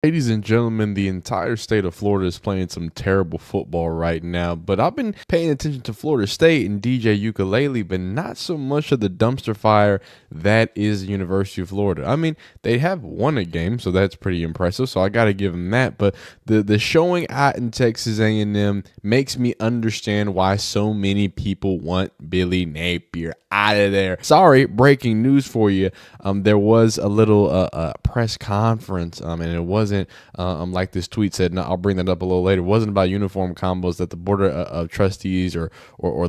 Ladies and gentlemen, the entire state of Florida is playing some terrible football right now, but I've been paying attention to Florida State and DJ Ukulele, but not so much of the dumpster fire that is the University of Florida. I mean, they have won a game, so that's pretty impressive, so I got to give them that, but the showing out in Texas A&M makes me understand why so many people want Billy Napier out of there. Sorry, breaking news for you. There was a little press conference, and it wasn't like this tweet said. I'll bring that up a little later. It wasn't about uniform combos that the board of trustees or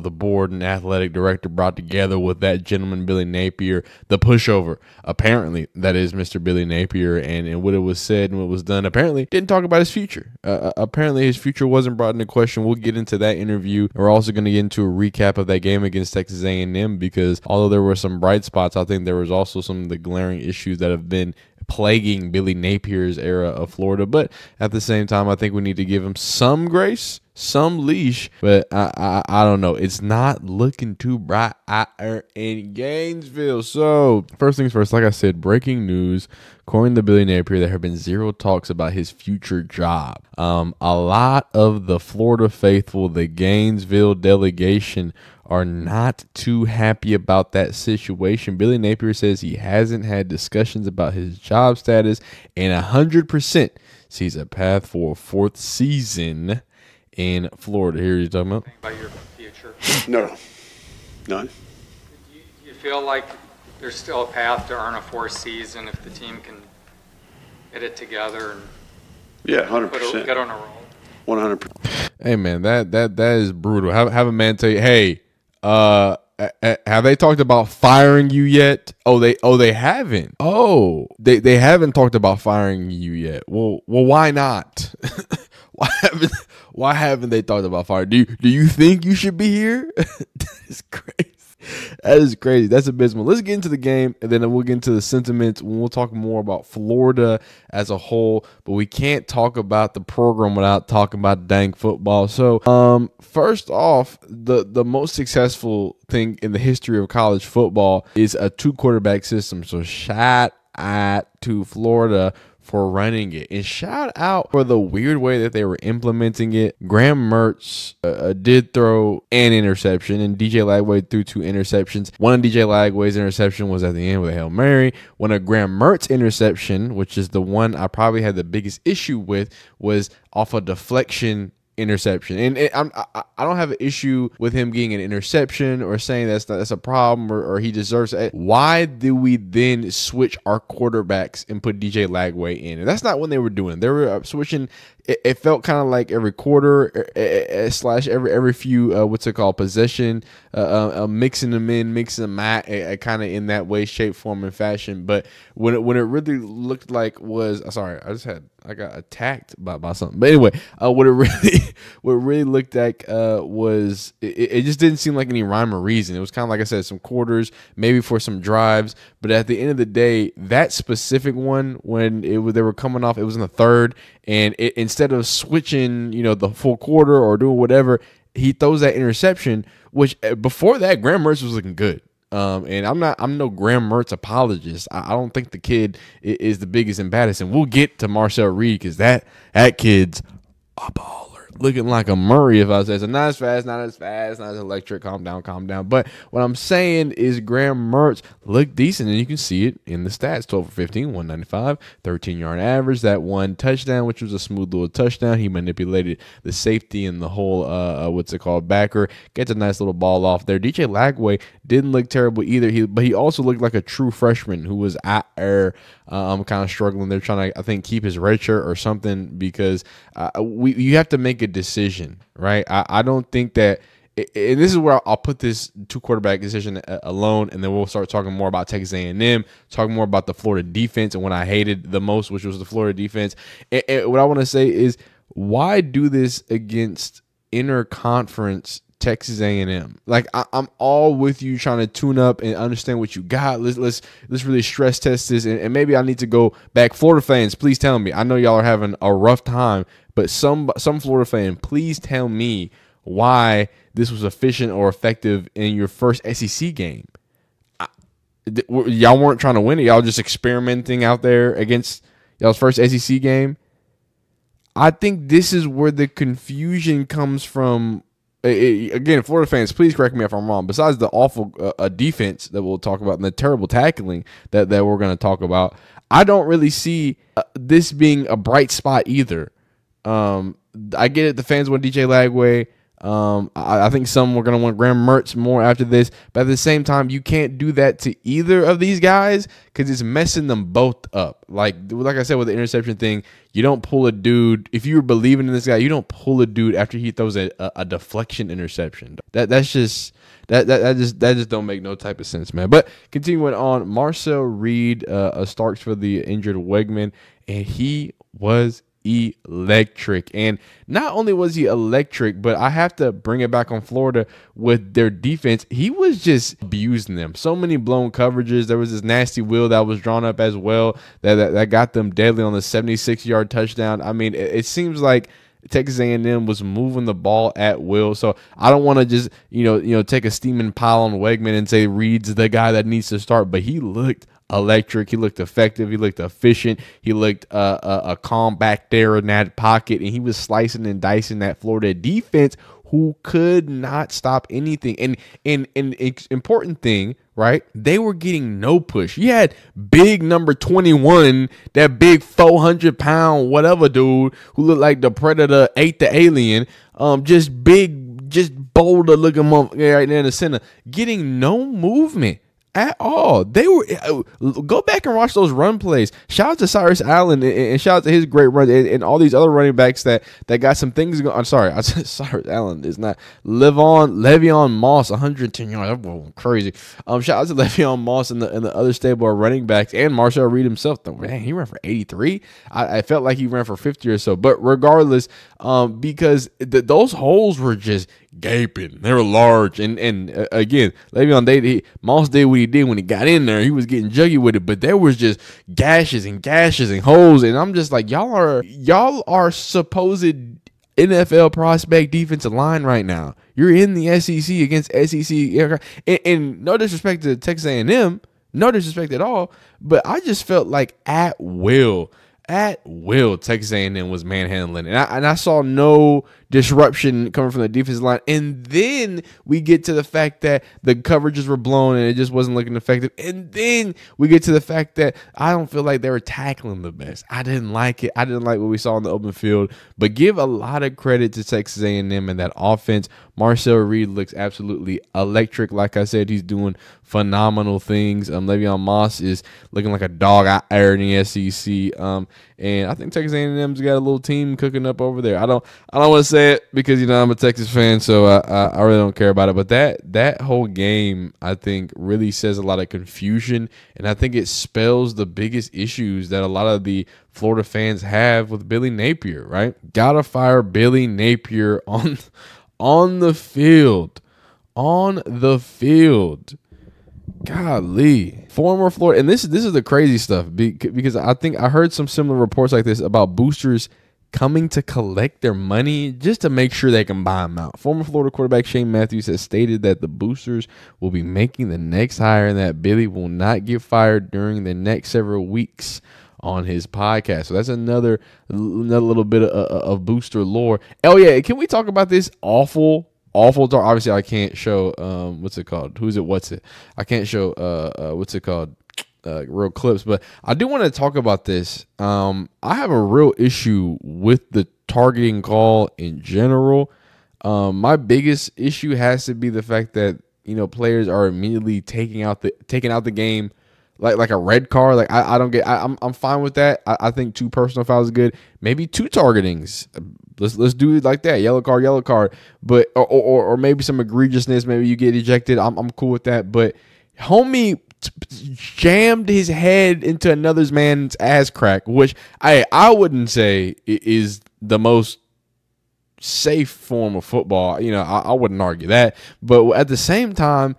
the board and athletic director brought together with that gentleman Billy Napier, the pushover. Apparently, that is Mr. Billy Napier, and what it was said and what was done. Apparently, didn't talk about his future. Apparently, his future wasn't brought into question. We'll get into that interview. We're also going to get into a recap of that game against Texas A&M because although there were some bright spots, I think there was also some of the glaring issues that have been plaguing Billy Napier's era of Florida. But at the same time, I think we need to give him some grace, some leash. But I don't know. It's not looking too bright out in Gainesville. So first things first, like I said, breaking news. According to Billy Napier, there have been zero talks about his future job. A lot of the Florida faithful, the Gainesville delegation, are not too happy about that situation. Billy Napier says he hasn't had discussions about his job status and 100% sees a path for a fourth season in Florida. Here he's talking about your future. No, none. Do you feel like there's still a path to earn a fourth season if the team can get it together and yeah, 100%. Get on a roll? 100%. Hey man, that is brutal. Have a man tell you, hey, have they talked about firing you yet? Oh, they haven't. Oh, they haven't talked about firing you yet. Well, why not? Why haven't they talked about firing? Do you think you should be here? That is crazy. That is crazy. That's abysmal. Let's get into the game, and then we'll get into the sentiments. We'll talk more about Florida as a whole, but we can't talk about the program without talking about dang football. So, first off, the most successful thing in the history of college football is a 2-quarterback system. So, shout out to Florida for running it, and shout out for the weird way that they were implementing it. Graham Mertz did throw an interception, and DJ Lagway threw 2 interceptions. One of DJ Lagway's interception was at the end with a Hail Mary. One of Graham Mertz's interception, which is the one I probably had the biggest issue with, was off a deflection interception. And I don't have an issue with him getting an interception or saying that's a problem or he deserves it. Why do we then switch our quarterbacks and put DJ Lagway in? And that's not when they were doing it. They were switching. It felt kind of like every quarter slash every few possession, mixing them in, mixing them out, kind of in that way, shape, form, and fashion. But when it really looked like was sorry, I got attacked by something. But anyway, what it really looked like was it just didn't seem like any rhyme or reason. It was kind of like I said, some quarters, maybe for some drives. But at the end of the day, that specific one, when they were coming off, it was in the third, and instead of switching, the full quarter or doing whatever, he throws that interception. Which before that, Graham Mertz was looking good. And I'm no Graham Mertz apologist. I don't think the kid is the biggest and baddest. And we'll get to Marcel Reed because that kid's a baller. Looking like a Murray, if I say so. Not as fast, not as electric. Calm down. But what I'm saying is Graham Mertz looked decent, and you can see it in the stats. 12 for 15, 195, 13-yard average. That one touchdown, which was a smooth little touchdown. He manipulated the safety and the whole, backer. Gets a nice little ball off there. DJ Lagway didn't look terrible either. But he also looked like a true freshman who was at air. I'm kind of struggling. They're trying to, I think, keep his red shirt or something because you have to make a decision, right? I don't think that, and this is where I'll put this 2-quarterback decision alone, and then we'll start talking more about Texas A&M, talking more about the Florida defense and what I hated the most, which was the Florida defense. And what I want to say is, why do this against interconference Texas A&M? Like I'm all with you trying to tune up and understand what you got. Let's really stress test this, and maybe I need to go back. Florida fans, please tell me. I know y'all are having a rough time, but some Florida fan, please tell me why this was efficient or effective in your first SEC game. Y'all weren't trying to win it. Y'all just experimenting out there against y'all's first SEC game. I think this is where the confusion comes from. Again, Florida fans, please correct me if I'm wrong. Besides the awful defense that we'll talk about and the terrible tackling that we're going to talk about, I don't really see this being a bright spot either. I get it. The fans want DJ Lagway. I think some were going to want Graham Mertz more after this. But at the same time, you can't do that to either of these guys because it's messing them both up. Like I said with the interception thing, you don't pull a dude. If you were believing in this guy, you don't pull a dude after he throws a deflection interception. That just don't make no type of sense, man. But continuing on, Marcel Reed starts for the injured Wegman, and he was electric. And not only was he electric, but I have to bring it back on Florida with their defense. He was just abusing them. So many blown coverages. There was this nasty wheel that was drawn up as well that got them deadly on the 76-yard touchdown. I mean, it seems like Texas A&M was moving the ball at will. So I don't want to just take a steaming pile on Wegman and say Reed's the guy that needs to start, but he looked electric. He looked effective. He looked efficient. He looked a calm back there in that pocket, and he was slicing and dicing that Florida defense, who could not stop anything. And important thing, right? They were getting no push. You had big number 21, that big 400-pound whatever dude who looked like the Predator ate the alien. Just big, just boulder looking right there in the center, getting no movement at all. They were go back and watch those run plays. Shout out to Cyrus Allen and shout out to his great run and all these other running backs that got some things going. I'm sorry, I said Cyrus Allen is not Le'Veon Moss, 110 yards. That's crazy. Shout out to Le'Veon Moss and the other stable of running backs and Marcel Reed himself. Though, man, he ran for 83. I felt like he ran for 50 or so. But regardless, because those holes were just gaping. They were large, and again, Le'Veon Moss did what he did when he got in there. He was getting juggy with it, but there was just gashes and holes, and I'm just like, y'all are supposed NFL prospect defensive line right now. You're in the SEC against SEC, and no disrespect to Texas A&M, no disrespect at all, but I just felt like at will Texas A&M was manhandling, and I saw no disruption coming from the defensive line. And then we get to the fact that the coverages were blown and it just wasn't looking effective. And then we get to the fact that I don't feel like they were tackling the best. I didn't like it. I didn't like what we saw in the open field. But give a lot of credit to Texas A&M and that offense. Marcel Reed looks absolutely electric. Like I said, he's doing phenomenal things. Le'Veon Moss is looking like a dog out there in the SEC. And I think Texas A&M's got a little team cooking up over there. I don't want to say it because I'm a Texas fan, so I really don't care about it. But that whole game, I think, really says a lot of confusion, and I think it spells the biggest issues that a lot of the Florida fans have with Billy Napier. Right? Gotta fire Billy Napier on the field. Golly, former Florida, and this is the crazy stuff because I think I heard some similar reports like this about boosters coming to collect their money just to make sure they can buy them out. Former Florida quarterback Shane Matthews has stated that the boosters will be making the next hire and that Billy will not get fired during the next several weeks on his podcast. So that's another little bit of booster lore. Oh yeah, can we talk about this awful dark? Obviously, I can't show what's it called? I can't show what's it called? Real clips, but I do want to talk about this. I have a real issue with the targeting call in general. My biggest issue has to be the fact that players are immediately taking out the game like a red card. Like I don't get. I'm fine with that. I think 2 personal fouls is good. Maybe 2 targetings. Let's do it like that. Yellow card. But or maybe some egregiousness. Maybe you get ejected. I'm cool with that. But homie jammed his head into another man's ass crack, which I wouldn't say is the most safe form of football. I wouldn't argue that. But at the same time,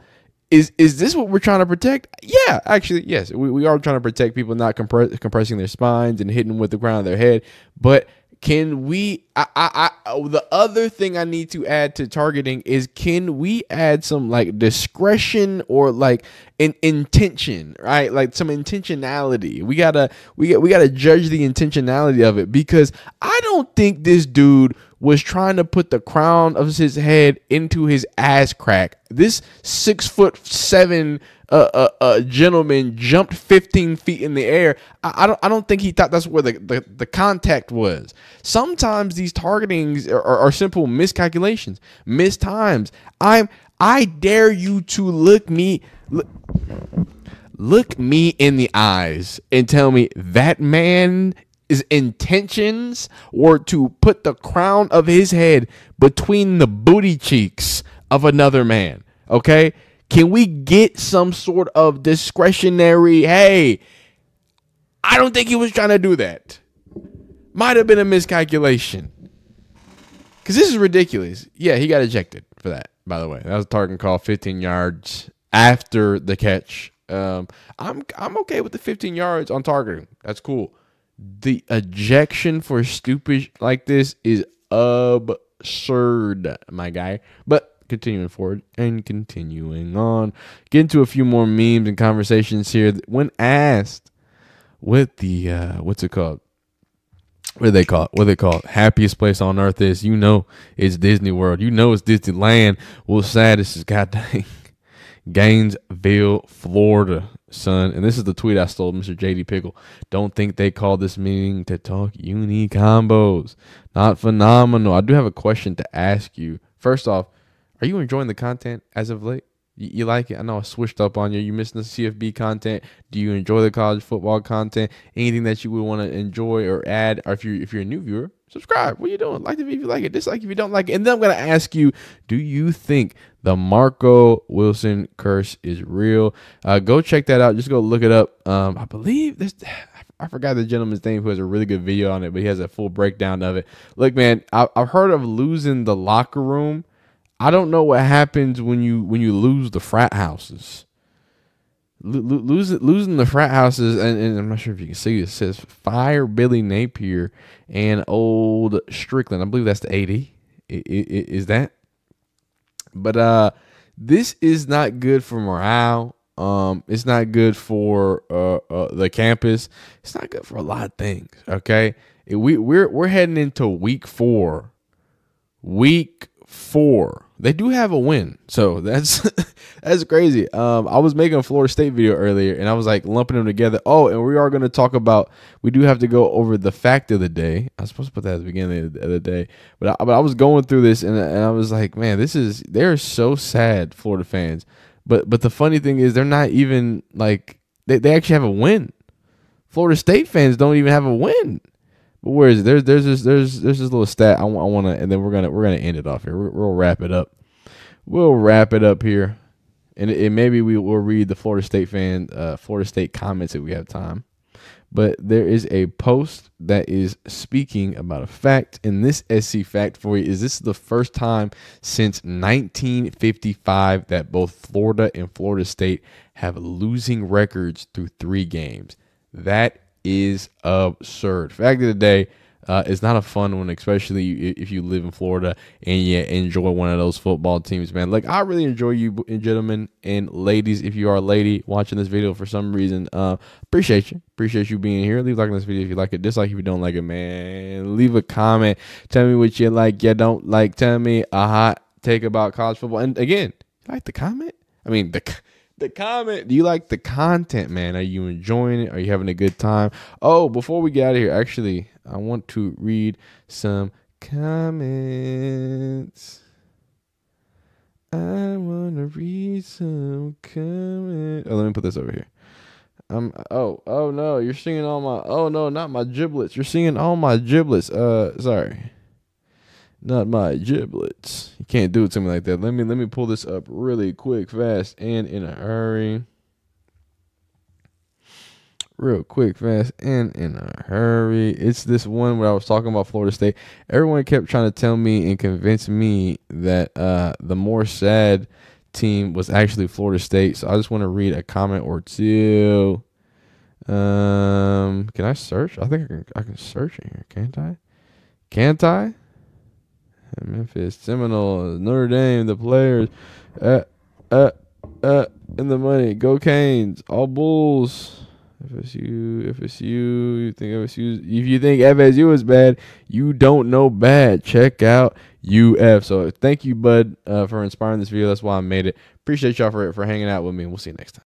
is this what we're trying to protect? Yeah, actually, yes. We are trying to protect people not compressing their spines and hitting with the ground of their head. But Can we? The other thing I need to add to targeting is, can we add some like discretion or like an intention, right? Like some intentionality. We gotta judge the intentionality of it, because I don't think this dude was trying to put the crown of his head into his ass crack. This 6'7" gentleman jumped 15 feet in the air. I don't think he thought that's where the contact was. Sometimes these targetings are simple miscalculations, missed times. I dare you to look me in the eyes and tell me that man his intentions were to put the crown of his head between the booty cheeks of another man. Okay? Can we get some sort of discretionary, hey, I don't think he was trying to do that. Might have been a miscalculation. Because this is ridiculous. Yeah, he got ejected for that, by the way. That was a targeting call, 15 yards after the catch. I'm okay with the 15 yards on targeting. That's cool. The ejection for stupid like this is absurd, my guy. But continuing forward and continuing on, get into a few more memes and conversations here. When asked what the what's it called? What do they call it? Happiest place on earth is, it's Disney World. It's Disneyland. Well, saddest is goddamn Gainesville, Florida, son. And this is the tweet I stole, Mr. JD Pickle. Don't think they called this meeting to talk uni combos. Not phenomenal. I do have a question to ask you. First off, are you enjoying the content as of late? You like it? I know I switched up on you. You missing the CFB content? Do you enjoy the college football content? Anything that you would want to enjoy or add? Or if you're a new viewer, subscribe. What are you doing? Like the video if you like it. Dislike if you don't like it. And then I'm going to ask you, do you think the Marco Wilson curse is real? Go check that out. Just go look it up. I believe I forgot the gentleman's name who has a really good video on it, but he has a full breakdown of it. Look, man, I've heard of losing the locker room. I don't know what happens when you lose the frat houses. Losing the frat houses, and I'm not sure if you can see it. It says fire Billy Napier and old Strickland. I believe that's the AD. Is that? But this is not good for morale. It's not good for the campus. It's not good for a lot of things. Okay, we're heading into week 4. Week 4. They do have a win, so that's crazy. I was making a Florida State video earlier, and I was like lumping them together. Oh, and we are going to talk about. We do have to go over the fact of the day. I was supposed to put that at the beginning of the day, but I was going through this, and I was like, man, they're so sad, Florida fans. But the funny thing is, they're not even like they actually have a win. Florida State fans don't even have a win. But where is it? There's this little stat I want to, and then we're gonna end it off here. We'll wrap it up. We'll wrap it up here, and maybe we will read the Florida State comments if we have time. But there is a post that is speaking about a fact, and this SC fact for you is this is the first time since 1955 that both Florida and Florida State have losing records through 3 games. That is absurd. Fact of the day, it's not a fun one, especially if you live in Florida and you enjoy one of those football teams, man. Like, I really enjoy you, gentlemen and ladies. If you are a lady watching this video for some reason, appreciate you being here. Leave a like on this video if you like it, dislike if you don't like it, man. Leave a comment, tell me what you like, you don't like. Tell me a hot take about college football. And again, you like the comment? I mean, the comment. Do you like the content, man? Are you enjoying it? Are you having a good time? Oh, before we get out of here, actually, I want to read some comments. I want to read some comments. Oh, let me put this over here. Oh no, you're singing all my. Oh no, not my giblets. You're singing all my giblets. Sorry. Not my giblets. You can't do it to me like that. Let me pull this up really quick, fast, and in a hurry. Real quick, fast, and in a hurry. It's this one where I was talking about Florida State. Everyone kept trying to tell me and convince me that the more sad team was actually Florida State. So I just want to read a comment or two. Can I search? I think I can search in here, can't I? Can't I? Memphis, Seminoles, Notre Dame, the players, and the money. Go Canes, all Bulls. FSU, you think FSU? If you think FSU is bad, you don't know bad. Check out UF. So thank you, Bud, for inspiring this video. That's why I made it. Appreciate y'all for hanging out with me. We'll see you next time.